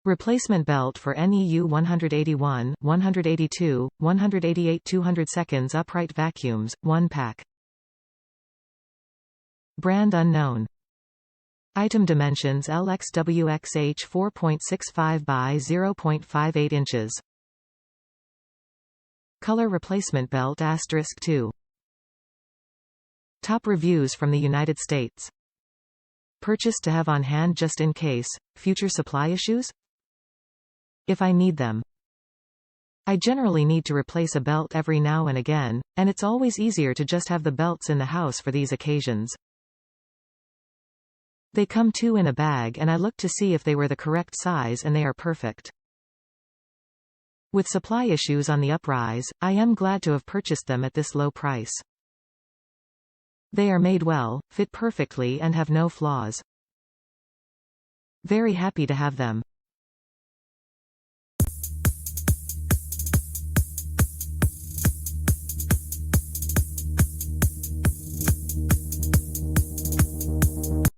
Replacement belt for NEU181, 182, 188 200 seconds upright vacuums, 1 pack. Brand unknown. Item dimensions LxWxH4.65 by 0.58 inches. Color replacement belt *2. Top reviews from the United States. Purchased to have on hand just in case. Future supply issues? If I need them. I generally need to replace a belt every now and again, and it's always easier to just have the belts in the house for these occasions. They come 2 in a bag and I looked to see if they were the correct size and they are perfect. With supply issues on the uprise, I am glad to have purchased them at this low price. They are made well, fit perfectly and have no flaws. Very happy to have them.